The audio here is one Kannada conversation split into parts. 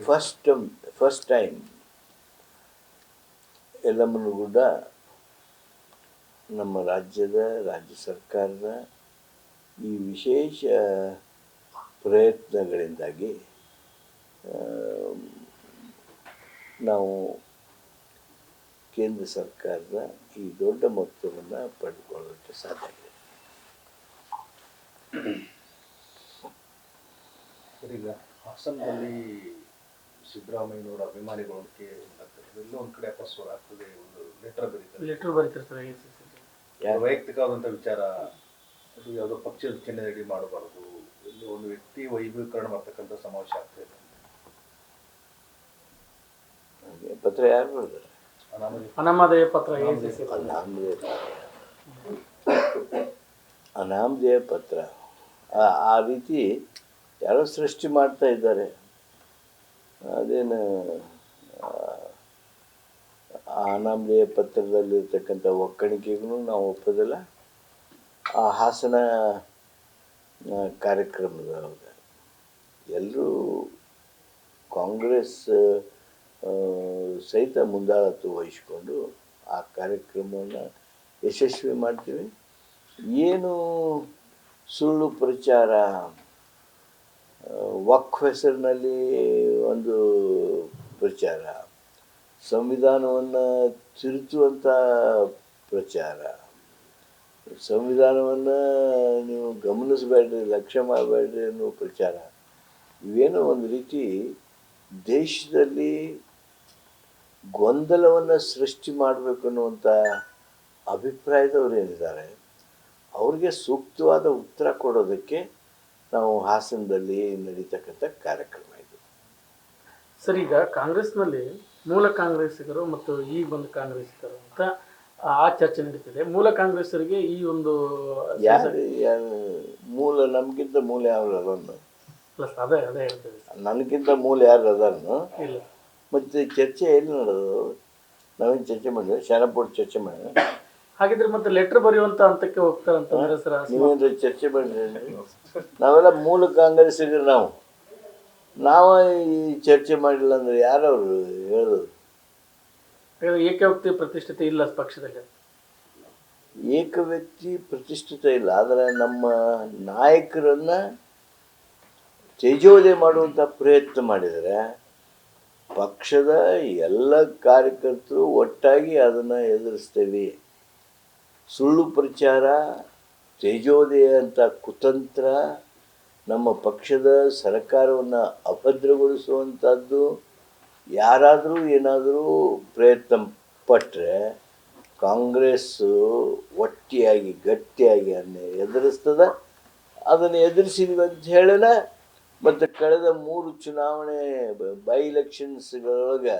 ಫಸ್ಟ್ ಟೈಮ್ ಯಲ್ಲಮ್ಮನಗುಡ್ಡ ನಮ್ಮ ರಾಜ್ಯ ಸರ್ಕಾರದ ಈ ವಿಶೇಷ ಪ್ರಯತ್ನಗಳಿಂದಾಗಿ ನಾವು ಕೇಂದ್ರ ಸರ್ಕಾರದ ಈ ದೊಡ್ಡ ಮೊತ್ತವನ್ನು ಪಡೆದುಕೊಳ್ಳೋಕ್ಕೆ ಸಾಧ್ಯ ಆಗಿದೆ. ಈಗ ಹಾಸನದಲ್ಲಿ ಸಿದ್ದರಾಮಯ್ಯನವರ ಅಭಿಮಾನಿಗಳೊಂದಿಗೆ ಎಲ್ಲೋ ಒಂದು ಕಡೆ ಅಪಸ್ವರ ಆಗ್ತದೆ, ಒಂದು ಲೆಟರ್ ಬರೀತಾರೆ ಸರ್, ವೈಯಕ್ತಿಕವಾದಂಥ ವಿಚಾರ, ಅದು ಯಾವುದೋ ಪಕ್ಷದ ಚಿಹ್ನೆ ರೆಡಿ ಮಾಡಬಾರ್ದು, ಇಲ್ಲಿ ಒಂದು ವ್ಯಕ್ತಿ ವೈಭವೀಕರಣ ಮಾಡ್ತಕ್ಕಂಥ ಸಮಾವೇಶ ಆಗ್ತದೆ. ಪತ್ರ ಯಾರು ಬರೆದಾರೆ? ಅನಾಮಧೇಯ ಪತ್ರ. ಅನಾಮಧೇಯ ಪತ್ರ ಆ ರೀತಿ ಯಾರೋ ಸೃಷ್ಟಿ ಮಾಡ್ತಾ ಇದ್ದಾರೆ. ಅದೇನು ಅನಾಮಧೇಯ ಪತ್ರದಲ್ಲಿರ್ತಕ್ಕಂಥ ಒಕ್ಕಣಿಕೆಗೂ ನಾವು ಒಪ್ಪೋದಿಲ್ಲ. ಆ ಹಾಸನ ಕಾರ್ಯಕ್ರಮದೊಳಗೆ ಎಲ್ಲರೂ ಕಾಂಗ್ರೆಸ್ ಸಹಿತ ಮುಂದಾಳತ್ವ ವಹಿಸಿಕೊಂಡು ಆ ಕಾರ್ಯಕ್ರಮವನ್ನು ಯಶಸ್ವಿ ಮಾಡ್ತೀವಿ. ಏನು ಸುಳ್ಳು ಪ್ರಚಾರ, ವಕ್ಫ್ ಹೆಸರಿನಲ್ಲಿ ಒಂದು ಪ್ರಚಾರ, ಸಂವಿಧಾನವನ್ನು ತಿರುಚುವಂಥ ಪ್ರಚಾರ, ಸಂವಿಧಾನವನ್ನು ನೀವು ಗಮನಿಸಬೇಡ್ರಿ, ಲಕ್ಷ್ಯ ಮಾಡಬೇಡ್ರಿ ಅನ್ನೋ ಪ್ರಚಾರ, ಇವೇನೋ ಒಂದು ರೀತಿ ದೇಶದಲ್ಲಿ ಗೊಂದಲವನ್ನು ಸೃಷ್ಟಿ ಮಾಡಬೇಕು ಅನ್ನುವಂಥ ಅಭಿಪ್ರಾಯದವ್ರು ಏನಿದ್ದಾರೆ ಅವ್ರಿಗೆ ಸೂಕ್ತವಾದ ಉತ್ತರ ಕೊಡೋದಕ್ಕೆ ನಾವು ಹಾಸನದಲ್ಲಿ ನಡೀತಕ್ಕಂಥ ಕಾರ್ಯಕ್ರಮ ಇದು. ಸರ್, ಈಗ ಕಾಂಗ್ರೆಸ್ನಲ್ಲಿ ಮೂಲ ಕಾಂಗ್ರೆಸ್ಸಿಗರು ಮತ್ತು ಈಗ ಬಂದು ಕಾಂಗ್ರೆಸ್ಸಿಗರು ಅಂತ ಆ ಚರ್ಚೆ ನಡೀತಿದೆ. ಮೂಲ ಕಾಂಗ್ರೆಸ್ಸರಿಗೆ ಈ ಒಂದು ಮೂಲ ನಮಗಿಂತ ಮೂಲ ಯಾರು ಅದನ್ನು ಅದೇ ಹೇಳ್ತೇವೆ, ನನಗಿಂತ ಮೂಲ ಯಾರು ಅದನ್ನು ಇಲ್ಲ. ಮತ್ತು ಚರ್ಚೆ ಎಲ್ಲಿ ನಡೆದು ನಾವೇನು ಚರ್ಚೆ ಮಾಡಿದ್ವಿ? ಶಾಣಪುರ ಚರ್ಚೆ ಮಾಡಿದ್ವಿ. ಹಾಗಿದ್ರೆ ಮತ್ತೆ ಲೆಟರ್ ಬರೆಯುವಂತ ಹಂತಕ್ಕೆ ಹೋಗ್ತಾರಂತಂದ್ರೆ ಸರ್, ನೀವೇನು ಚರ್ಚೆ ಮಾಡಿದ್ರಿ? ನಾವೆಲ್ಲ ಮೂಲ ಕಾಂಗ್ರೆಸ್ಸಿಗರು. ನಾವು ಈ ಚರ್ಚೆ ಮಾಡಿಲ್ಲ ಅಂದ್ರೆ ಯಾರವರು ಹೇಳೋದು? ಏಕವ್ಯಕ್ತಿ ಪ್ರತಿಷ್ಠಿತ ಇಲ್ಲ ಪಕ್ಷದಲ್ಲಿ. ಏಕ ವ್ಯಕ್ತಿ ಪ್ರತಿಷ್ಠಿತ ಇಲ್ಲ, ಆದರೆ ನಮ್ಮ ನಾಯಕರನ್ನು ತೇಜೋವಧೆ ಮಾಡುವಂಥ ಪ್ರಯತ್ನ ಮಾಡಿದರೆ ಪಕ್ಷದ ಎಲ್ಲ ಕಾರ್ಯಕರ್ತರು ಒಟ್ಟಾಗಿ ಅದನ್ನು ಎದುರಿಸ್ತೇವೆ. ಸುಳ್ಳು ಪ್ರಚಾರ, ತೇಜೋವಧೆ ಅಂತ ಕುತಂತ್ರ, ನಮ್ಮ ಪಕ್ಷದ ಸರ್ಕಾರವನ್ನು ಅಭದ್ರಗೊಳಿಸುವಂಥದ್ದು ಯಾರಾದರೂ ಏನಾದರೂ ಪ್ರಯತ್ನ ಪಟ್ಟರೆ ಕಾಂಗ್ರೆಸ್ಸು ಒಟ್ಟಿಯಾಗಿ ಗಟ್ಟಿಯಾಗಿ ಅದನ್ನು ಎದುರಿಸ್ತದೆ. ಅದನ್ನು ಎದುರಿಸಿದ್ವಿ ಅಂತ ಹೇಳೋಣ. ಮತ್ತು ಕಳೆದ 3 ಚುನಾವಣೆ ಬೈ ಎಲೆಕ್ಷನ್ಸ್ಗಳೊಳಗೆ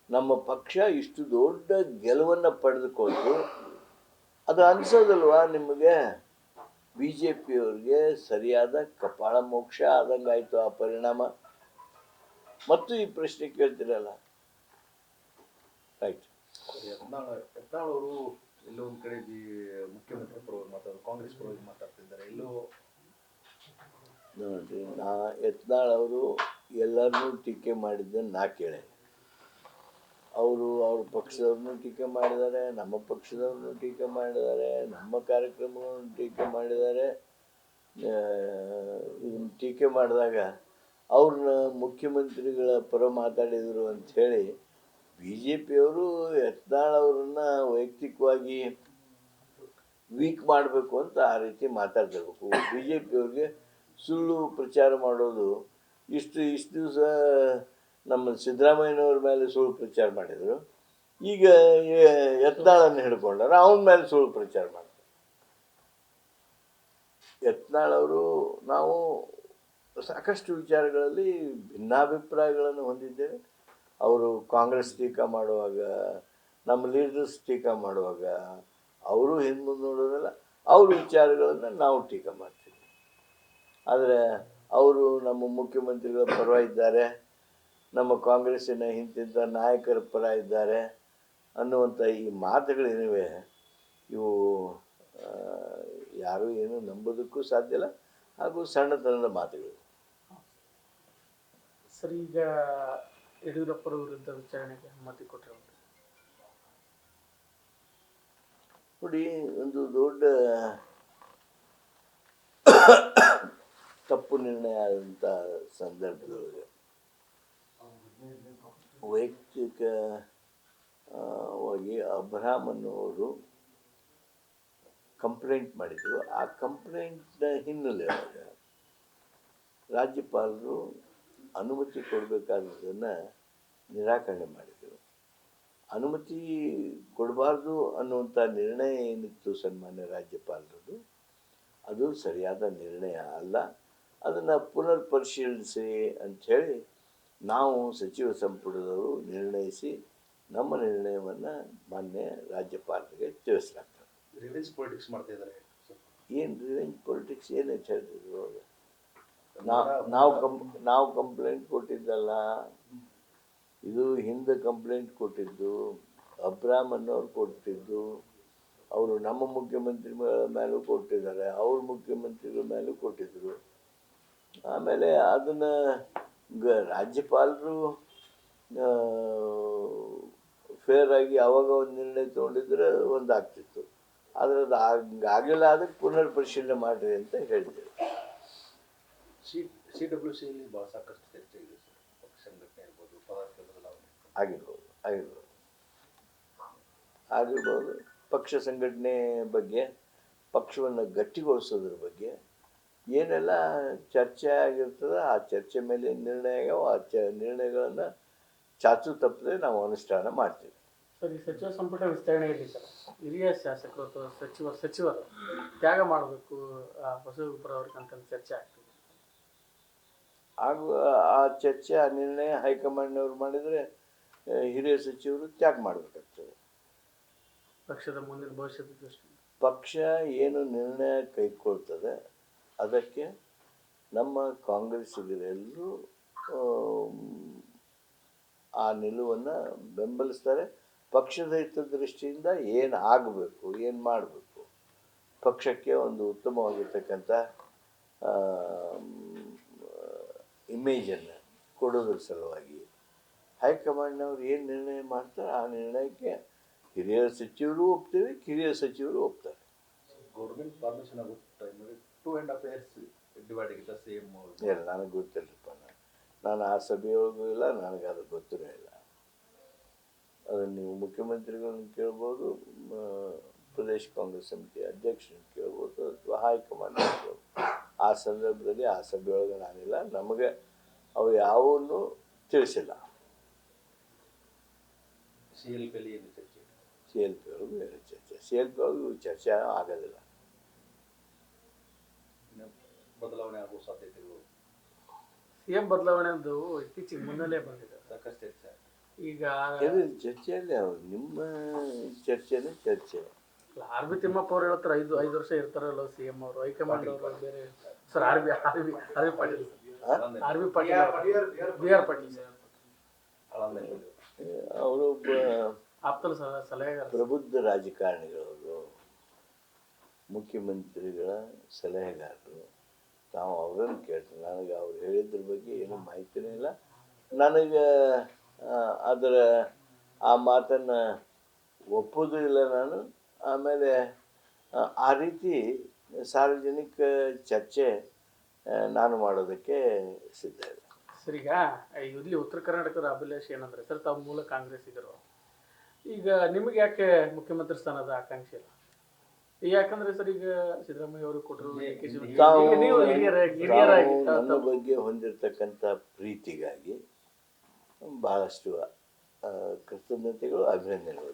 ನಮ್ಮ ಪಕ್ಷ ಇಷ್ಟು ದೊಡ್ಡ ಗೆಲುವನ್ನು ಪಡೆದುಕೊಂಡು ಅದು ಅನಿಸೋದಲ್ವಾ ನಿಮಗೆ? ಬಿ ಜೆ ಪಿಯವ್ರಿಗೆ ಸರಿಯಾದ ಕಪಾಳ ಮೋಕ್ಷ ಆದಂಗಾಯಿತು ಆ ಪರಿಣಾಮ. ಮತ್ತು ಈ ಪ್ರಶ್ನೆ ಕೇಳ್ತಿರಲ್ಲ, ರೈಟ್? ಯತ್ನಾಳ್ ಅವರು ಎಲ್ಲೋ ಒಂದು ಕಡೆ ಮುಖ್ಯಮಂತ್ರಿ ಪರವಾಗಿ ಮಾತಾಡೋದು, ಕಾಂಗ್ರೆಸ್ ಪರವಾಗಿ ಮಾತಾಡ್ತಿದ್ದಾರೆ. ಎಲ್ಲೋ ನೋಡಿರಿ, ಯತ್ನಾಳ್ ಅವರು ಎಲ್ಲರನ್ನೂ ಟೀಕೆ ಮಾಡಿದ್ದನ್ನು ನಾ ಕೇಳೆ. ಅವರು ಅವ್ರ ಪಕ್ಷದವ್ರನ್ನೂ ಟೀಕೆ ಮಾಡಿದ್ದಾರೆ, ನಮ್ಮ ಪಕ್ಷದವ್ರನ್ನೂ ಟೀಕೆ ಮಾಡಿದ್ದಾರೆ, ನಮ್ಮ ಕಾರ್ಯಕ್ರಮಗಳನ್ನು ಟೀಕೆ ಮಾಡಿದ್ದಾರೆ. ಇದನ್ನು ಟೀಕೆ ಮಾಡಿದಾಗ ಅವ್ರನ್ನ ಮುಖ್ಯಮಂತ್ರಿಗಳ ಪರ ಮಾತಾಡಿದರು ಅಂಥೇಳಿ ಬಿ ಜೆ ಪಿಯವರು ಯತ್ನಾಳ್ ಅವರನ್ನು ವೈಯಕ್ತಿಕವಾಗಿ ವೀಕ್ ಮಾಡಬೇಕು ಅಂತ ಆ ರೀತಿ ಮಾತಾಡ್ತಿರ್ಬೇಕು. ಬಿ ಜೆ ಪಿಯವ್ರಿಗೆ ಸುಳ್ಳು ಪ್ರಚಾರ ಮಾಡೋದು, ಇಷ್ಟು ದಿವಸ ನಮ್ಮ ಸಿದ್ದರಾಮಯ್ಯನವ್ರ ಮೇಲೆ ಸುಳ್ಳು ಪ್ರಚಾರ ಮಾಡಿದರು, ಈಗ ಯತ್ನಾಳನ್ನು ಹಿಡ್ಕೊಂಡಾರ, ಅವನ ಮೇಲೆ ಸುಳ್ಳು ಪ್ರಚಾರ ಮಾಡ್ತಾರೆ. ಯತ್ನಾಳ್ ಅವರು ನಾವು ಸಾಕಷ್ಟು ವಿಚಾರಗಳಲ್ಲಿ ಭಿನ್ನಾಭಿಪ್ರಾಯಗಳನ್ನು ಹೊಂದಿದ್ದೇವೆ. ಅವರು ಕಾಂಗ್ರೆಸ್ ಟೀಕಾ ಮಾಡುವಾಗ, ನಮ್ಮ ಲೀಡರ್ಸ್ ಟೀಕಾ ಮಾಡುವಾಗ ಅವರು ಹಿಂದೆ ಮುಂದೆ ನೋಡೋದಿಲ್ಲ, ಅವ್ರ ವಿಚಾರಗಳನ್ನು ನಾವು ಟೀಕಾ ಮಾಡ್ತೀವಿ. ಆದರೆ ಅವರು ನಮ್ಮ ಮುಖ್ಯಮಂತ್ರಿಗಳ ಪರ ಇದ್ದಾರೆ, ನಮ್ಮ ಕಾಂಗ್ರೆಸ್ಸಿನ ಇಂತಿಂಥ ನಾಯಕರ ಪರ ಇದ್ದಾರೆ ಅನ್ನುವಂಥ ಈ ಮಾತುಗಳೇನಿವೆ, ಇವು ಯಾರೂ ಏನೂ ನಂಬೋದಕ್ಕೂ ಸಾಧ್ಯ ಇಲ್ಲ, ಹಾಗೂ ಸಣ್ಣತನದ ಮಾತುಗಳು. ಸರ್ ಈಗ ಯಡಿಯೂರಪ್ಪರ ವಿರುದ್ಧ ವಿಚಾರಣೆಗೆ ಅನುಮತಿ ಕೊಟ್ಟಿರುವಂಥ ನೋಡಿ, ಒಂದು ದೊಡ್ಡ ತಪ್ಪು ನಿರ್ಣಯ ಆದಂಥ ಸಂದರ್ಭದೊಳಗೆ ವೈಯಕ್ತಿಕವಾಗಿ ಅಬ್ರಹಾಮ್ ಅನ್ನೋರು ಕಂಪ್ಲೇಂಟ್ ಮಾಡಿದರು. ಆ ಕಂಪ್ಲೇಂಟ್ನ ಹಿನ್ನೆಲೆಯೊಳಗೆ ರಾಜ್ಯಪಾಲರು ಅನುಮತಿ ಕೊಡಬೇಕಾದದನ್ನು ನಿರಾಕರಣೆ ಮಾಡಿದರು. ಅನುಮತಿ ಕೊಡಬಾರ್ದು ಅನ್ನುವಂಥ ನಿರ್ಣಯ ಏನಿತ್ತು ಸನ್ಮಾನ್ಯ ರಾಜ್ಯಪಾಲರದು, ಅದು ಸರಿಯಾದ ನಿರ್ಣಯ ಅಲ್ಲ. ಅದನ್ನು ಪುನರ್ ಪರಿಶೀಲಿಸಿ ಅಂಥೇಳಿ ನಾವು ಸಚಿವ ಸಂಪುಟದವರು ನಿರ್ಣಯಿಸಿ ನಮ್ಮ ನಿರ್ಣಯವನ್ನು ಮಾನ್ಯ ರಾಜ್ಯಪಾಲರಿಗೆ ತಿಳಿಸಲಾಗ್ತದೆ. ರಿವೆಂಜ್ ಪೊಲಿಟಿಕ್ಸ್ ಮಾಡ್ತಾ ಇದ್ದಾರೆ. ಏನು ರಿವೆಂಜ್ ಪೊಲಿಟಿಕ್ಸ್ ಏನಂತ ಹೇಳ್ತಿದ್ರು ಅವಾಗ? ನಾವು ನಾವು ಕಂಪ್ಲೇಂಟ್ ಕೊಟ್ಟಿದ್ದಲ್ಲ, ಇದು ಹಿಂದೆ ಕಂಪ್ಲೇಂಟ್ ಕೊಟ್ಟಿದ್ದು ಅಬ್ರಾಮ್ ಅನ್ನೋರು ಕೊಟ್ಟಿದ್ದು. ಅವರು ನಮ್ಮ ಮುಖ್ಯಮಂತ್ರಿಗಳ ಮೇಲೂ ಕೊಟ್ಟಿದ್ದಾರೆ, ಅವ್ರ ಮುಖ್ಯಮಂತ್ರಿಗಳ ಮೇಲೂ ಕೊಟ್ಟಿದ್ದರು. ಆಮೇಲೆ ಅದನ್ನು ರಾಜ್ಯಪಾಲರು ಫೇರ್ ಆಗಿ ಅವಾಗ ಒಂದು ನಿರ್ಣಯ ತೊಗೊಂಡಿದ್ರೆ ಒಂದಾಗ್ತಿತ್ತು. ಆದರೆ ಅದು ಆಗಲಿಲ್ಲ, ಅದಕ್ಕೆ ಪುನರ್ ಪರಿಶೀಲನೆ ಮಾಡಿರಿ ಅಂತ ಹೇಳಿದ್ರು. CWC ಯಲ್ಲಿ ಭಾಳ ಸಾಕಷ್ಟು ಚರ್ಚೆ ಇದೆ ಸರ್. ಪಕ್ಷ ಸಂಘಟನೆ ಇರ್ಬೋದು, ಪದಾರ್ಥ ಬದಲಾವಣೆ ಆಗಿರ್ಬೋದು. ಪಕ್ಷ ಸಂಘಟನೆ ಬಗ್ಗೆ, ಪಕ್ಷವನ್ನು ಗಟ್ಟಿಗೊಳಿಸೋದ್ರ ಬಗ್ಗೆ ಏನೆಲ್ಲ ಚರ್ಚೆ ಆಗಿರ್ತದೆ, ಆ ಚರ್ಚೆ ಮೇಲೆ ನಿರ್ಣಯ, ಆ ನಿರ್ಣಯಗಳನ್ನು ಚಾಚು ತಪ್ಪದೆ ನಾವು ಅನುಷ್ಠಾನ ಮಾಡ್ತೀವಿ. ಸರ್, ಈ ಸಚಿವ ಸಂಪುಟ ವಿಸ್ತರಣೆಯಲ್ಲಿ ಸರ್ ಹಿರಿಯ ಶಾಸಕರು ಅಥವಾ ಸಚಿವರು ತ್ಯಾಗ ಮಾಡಬೇಕು ಬಸವಗುಬ್ಬರ ಅವ್ರಿಗೆ ಅಂತ ಚರ್ಚೆ ಆಗ್ತದೆ. ಹಾಗೂ ಆ ಚರ್ಚೆ, ಆ ನಿರ್ಣಯ ಹೈಕಮಾಂಡ್ನವ್ರು ಮಾಡಿದರೆ ಹಿರಿಯ ಸಚಿವರು ತ್ಯಾಗ ಮಾಡಬೇಕಾಗ್ತದೆ. ಪಕ್ಷದ ಮುಂದಿನ ಭವಿಷ್ಯದ ದೃಷ್ಟಿ ಪಕ್ಷ ಏನು ನಿರ್ಣಯ ಕೈಗೊಳ್ತದೆ ಅದಕ್ಕೆ ನಮ್ಮ ಕಾಂಗ್ರೆಸ್ಸಿಗರೆಲ್ಲರೂ ಆ ನಿಲುವನ್ನು ಬೆಂಬಲಿಸ್ತಾರೆ. ಪಕ್ಷದ ಹಿತದೃಷ್ಟಿಯಿಂದ ಏನು ಆಗಬೇಕು, ಏನು ಮಾಡಬೇಕು, ಪಕ್ಷಕ್ಕೆ ಒಂದು ಉತ್ತಮವಾಗಿರ್ತಕ್ಕಂಥ ಇಮೇಜನ್ನು ಕೊಡೋದ್ರ ಸಲುವಾಗಿ ಹೈಕಮಾಂಡ್ನವ್ರು ಏನು ನಿರ್ಣಯ ಮಾಡ್ತಾರೆ ಆ ನಿರ್ಣಯಕ್ಕೆ ಹಿರಿಯ ಸಚಿವರು ಒಪ್ತೇವೆ, ಕಿರಿಯ ಸಚಿವರು ಒಪ್ತಾರೆ. ಗೌರ್ಮೆಂಟ್ ಪರ್ಮಿಷನ್ ಆಗೋ ಟೈಮಲ್ಲಿ 2.5 years ಡಿವೈಡ್ ಆಗಿದ್ದ ಸೇಮ್ ಇಲ್ಲ, ನನಗೆ ಗೊತ್ತಿಲ್ಲಪ್ಪ. ನಾನು ಆ ಸಭೆಯೊಳಗೂ ಇಲ್ಲ, ನನಗೆ ಅದು ಗೊತ್ತಿರೋ ಇಲ್ಲ. ಅದನ್ನು ನೀವು ಮುಖ್ಯಮಂತ್ರಿಗಳನ್ನ ಕೇಳ್ಬೋದು, ಪ್ರದೇಶ ಕಾಂಗ್ರೆಸ್ ಸಮಿತಿ ಅಧ್ಯಕ್ಷರನ್ನ ಕೇಳ್ಬೋದು, ಅಥವಾ ಹೈಕಮಾಂಡ್ ಕೇಳ್ಬೋದು. ಆ ಸಂದರ್ಭದಲ್ಲಿ ಆ ಸಭೆಯೊಳಗೆ ನಾನಿಲ್ಲ, ನಮಗೆ ಅವು ಯಾವನ್ನೂ ತಿಳಿಸಿಲ್ಲ. CLP ಅಲ್ಲಿ ಏನು ಚರ್ಚೆ? CLP ಒಳಗೂ ಏನು ಚರ್ಚೆ? CLP ಒಳಗೂ ಚರ್ಚೆ ಆಗೋದಿಲ್ಲ. ಬದಲಾವಣೆ ಆಗುವ ಸಾಧ್ಯತೆಗಳು, CM ಬದಲಾವಣೆ ಒಂದು ಇತ್ತೀಚೆಗೆ ಮುನ್ನಲ್ಲೇ ಬಂದಿದೆ. ಸಾಕಷ್ಟು ಚರ್ಚೆ. ಈಗ ಚರ್ಚೆಯಲ್ಲಿ ನಿಮ್ಮ ಚರ್ಚೆನೇ ಚರ್ಚೆ. RB ತಿಮ್ಮಪ್ಪ ಅವ್ರು ಹೇಳ್ತಾರೆ 5 ವರ್ಷ ಇರ್ತಾರಲ್ಲ CM ಅವರು, ಹೈಕಮಾಂಡ್ ಅವರು ಬೇರೆ. Sir RB Patil, RB Patil, BR Patil sir, ಅವರು ಆಪ್ತರ ಸಲಹೆಗಾರ, ಪ್ರಬುದ್ಧ ರಾಜಕಾರಣಿಗಳವರು, ಮುಖ್ಯಮಂತ್ರಿಗಳ ಸಲಹೆಗಾರರು. ತಾವು ಅವರನ್ನು ಕೇಳ್ತಾರೆ. ನನಗೆ ಅವ್ರು ಹೇಳಿದ್ರ ಬಗ್ಗೆ ಏನೂ ಮಾಹಿತಿನೇ ಇಲ್ಲ. ನನಗೆ ಅದರ ಆ ಮಾತನ್ನು ಒಪ್ಪೋದು ಇಲ್ಲ ನಾನು. ಆಮೇಲೆ ಆ ರೀತಿ ಸಾರ್ವಜನಿಕ ಚರ್ಚೆ ನಾನು ಮಾಡೋದಕ್ಕೆ ಸಿದ್ಧ ಇಲ್ಲ. ಸರ್, ಈಗ ಇಲ್ಲಿ ಉತ್ತರ ಕರ್ನಾಟಕದ ಅಭಿಲಾಷೆ ಏನಂದ್ರೆ ಸರ್, ತಾವು ಮೂಲ ಕಾಂಗ್ರೆಸ್ಸಿಗರು. ಈಗ ನಿಮಗೆ ಯಾಕೆ ಮುಖ್ಯಮಂತ್ರಿ ಸ್ಥಾನದ ಆಕಾಂಕ್ಷೆ ಇಲ್ಲ? ಯಾಕಂದ್ರೆ ಸರ್, ಈಗ ಸಿದ್ದರಾಮಯ್ಯ ಅವರು ಕೊಟ್ಟರು, ನನ್ನ ಬಗ್ಗೆ ಹೊಂದಿರತಕ್ಕಂಥ ಪ್ರೀತಿಗಾಗಿ ಬಹಳಷ್ಟು ಕೃತಜ್ಞತೆಗಳು, ಅಭಿನಂದನೆಗಳು.